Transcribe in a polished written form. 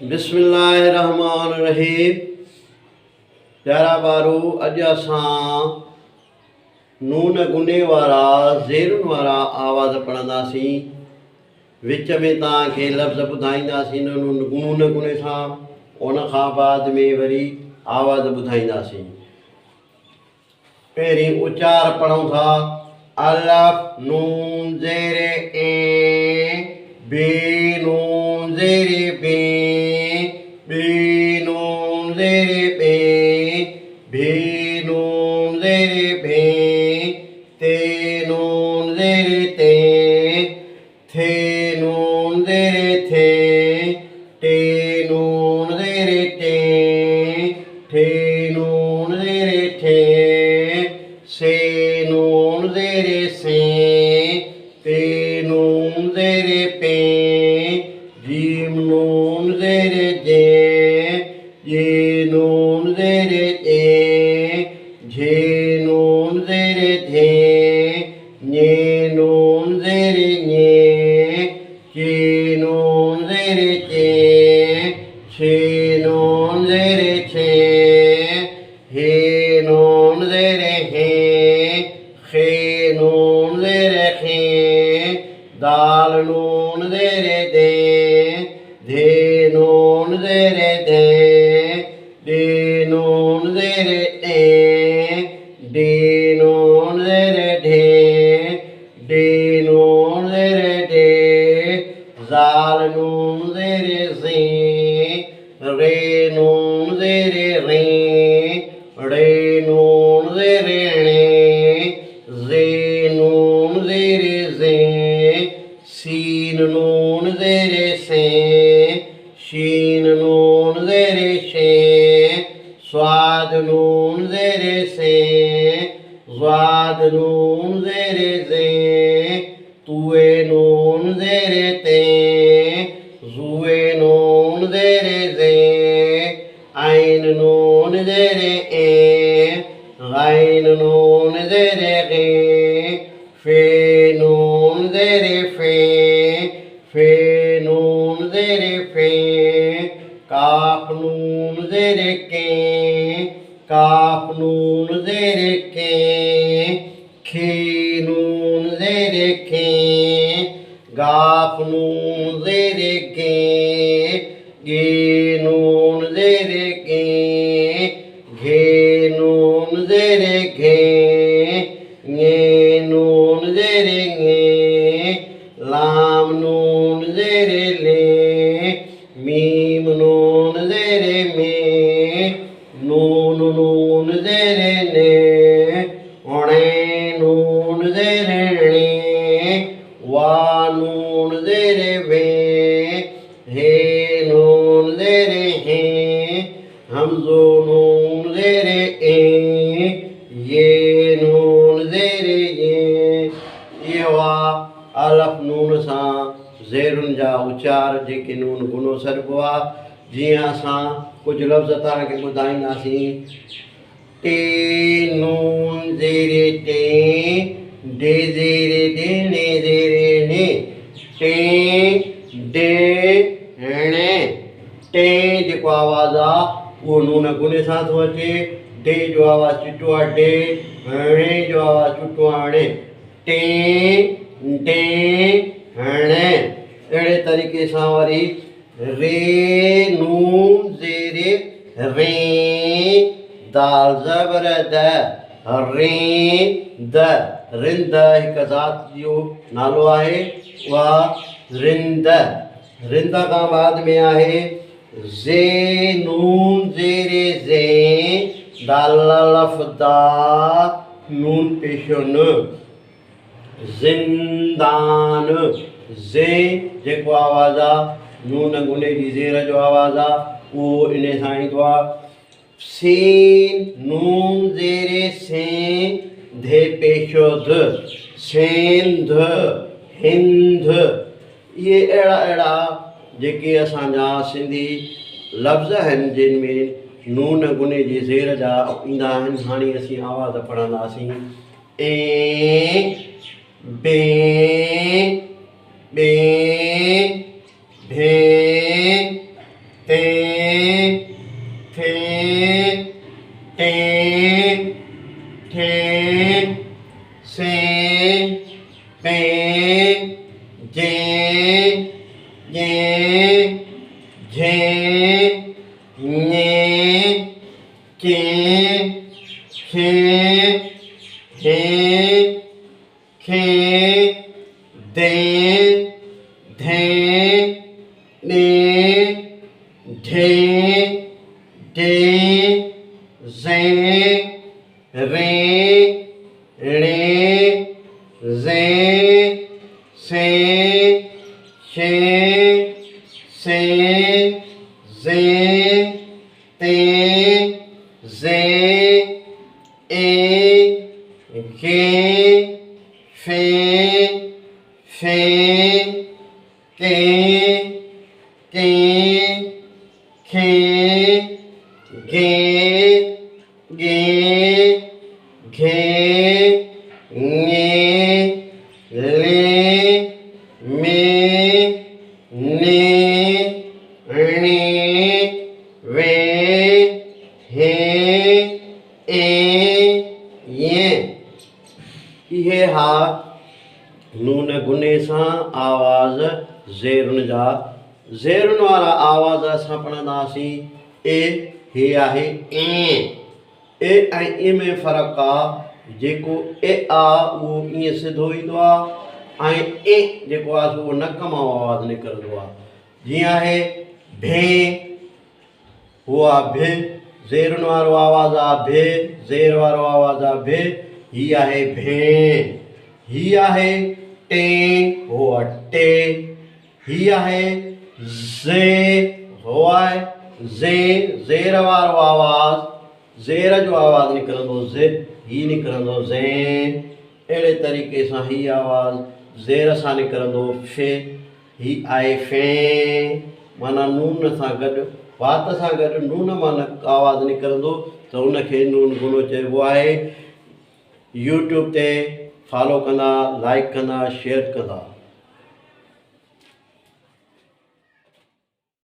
बिस्मिल्लाहिर्रहमानिर्रहीम। प्यारा बारू, अज असां नून गुने वारा ज़ेरुन वारा आवाज़ पढ़ंदासीं। विच में तव्हांखे लफ़्ज़ ॿुधाईंदासीं नून गुने सां, उन खां बाद में वरी आवाज़ ॿुधाईंदासीं। पहिरीं उचार पढ़ूं था। अलफ नून ज़ेरे ए, बे नून ज़ेरे बे, बे नून ज़ेरे बे, भे नून ज़ेरे भे, ते नून ज़ेरे ते, थे नून ज़ेरे थे, टे नून ज़ेरे टे, ठे नून ज़ेरे ठे, से नून ज़ेरे से, पे नून ज़ेरे पे, जीम नून ज़ेरे जे, ये नून ज़ेरे जे, झे नून ज़ेरे झे, ñe नून ज़ेरे ñे, चे नून ज़ेरे चे, छे नून ज़ेरे छे, हे नून ज़ेरे हे, खे नून ज़ेरे खे, दाल नून ज़ेरे दे, धे नून ज़ेरे दे, डे नून ज़ेरे डे, डे नून ज़ेरे ढे, डे नून ज़ेरे डे, ज़ाल नून ज़ेरे ज़े, रे नून ज़ेरे रे, रे नून ज़ेरे णे, ज़े नून ज़ेरे ज़े, सीन नून ज़ेरे से, शीन नून ज़ेरे शे, स्वाद नून ज़ेरे से, ज़्वाद नून ज़ेरे ज़े, तुए नून ज़ेरे ते, ज़ुए नून ज़ेरे ज़े, आइन नून ज़ेरे ए, गाइन नून ज़ेरे गे, फे नून ज़ेरे फे, फे नून ज़ेरे फे, काफ नून ज़ेरे के, काफ नून ज़ेरे के, खे नून ज़ेरे के, गाफ नून ज़ेरे के, गे नून ज़ेरे के, घे नून ज़ेरे घे, ñe नून ज़ेरे ñे, लाम नून ज़ेरे ले, मीम नून ज़ेरे में, नून नून ज़ेरे ने, उणे नून ज़ेरे णे, वा नून ज़ेरे वे, हे नून ज़ेरे हे, हमज़ो नून ज़ेरे ए, ये नून ज़ेरे ये। ये हुआ अलफ नून सां ज़ेरुनि जा उचार जेके नून गुनो सॾिबो आहे। जीअं असां कुझु लफ़्ज़ तव्हांखे ॿुधाईंदासीं। टे नून ज़ेरे टे, डे ज़ेरे डे, ने ज़ेरे ने, टे डे णे। टे जेको आवाज़ आहे उहो नून गुने सां थो अचे। डे जो आवाज़ चिटो आहे डे, हणे जो आवाज़ चिटो आहे हणे। टे डे हणे। अहिड़े तरीक़े सां वरी रे नून ज़ेरे रे, दाल ज़बर द, रे द, रिंद हिकु ज़ात जो नालो आहे, उहा रिंद। रिंद खां बाद में आहे ज़े नून ज़ेरे ज़े, दाल लफ़ दा, नून पेशो न, ज़िंदान। ज़े जेको आवाज़ आहे नून गुने जी ज़ेर जो आवाज़ आहे, उहो इन सां ईंदो आहे। सीन नून ज़ेरे से, धे पेशो ध, सेंध, हिंद। इहे अहिड़ा जेके असांजा सिंधी लफ़्ज़ आहिनि जिन में नून गुने जी ज़ेर जा ईंदा आहिनि। हाणे असीं आवाज़ पढ़ंदासीं। ए, बे, बे, भे, ते थे टे ठे से पे जे जे झे ने के खे हे खे दे धे ने ढे ढे जे रे रे जे से शे से जे ते जे ए गे फे फे के के खे गे गे घे ङे ले मे ने णे वे हे ए ये इहे हा नून गुने सां आवाज़ ज़ेरुनि जा ज़ेरुनि वारा आवाज़ असां पढ़ंदासीं ए हे आहे ए ऐं ए में फ़र्क़ु आहे जेको ए आहे उहो ईअं सिधो ईंदो आहे ऐं ए जेको आहे उहो नक मां आवाज़ु निकिरंदो आहे जीअं आहे भे उहो आहे भे ज़ेरुनि वारो आवाज़ु आहे भे ज़ेर वारो आवाज़ु आहे भे हीअ आहे भे हीअ आहे टे हो आहे टे हीअ आहे ज़े हो आहे ज़े ज़ेर वारो आवाज़ु ज़ेर जो आवाज़ु निकिरंदो ज़े हीअ निकिरंदो ज़े अहिड़े तरीक़े सां हीअ आवाज़ु ज़ेर सां निकिरंदो फे हीअ आहे फे माना नून सां गॾु वात सां गॾु नून मां आवाज़ु निकिरंदो त उनखे नून गुनो चइबो आहे यूट्यूब ते फॉलो कंदा लाइक कंदा शेयर कंदा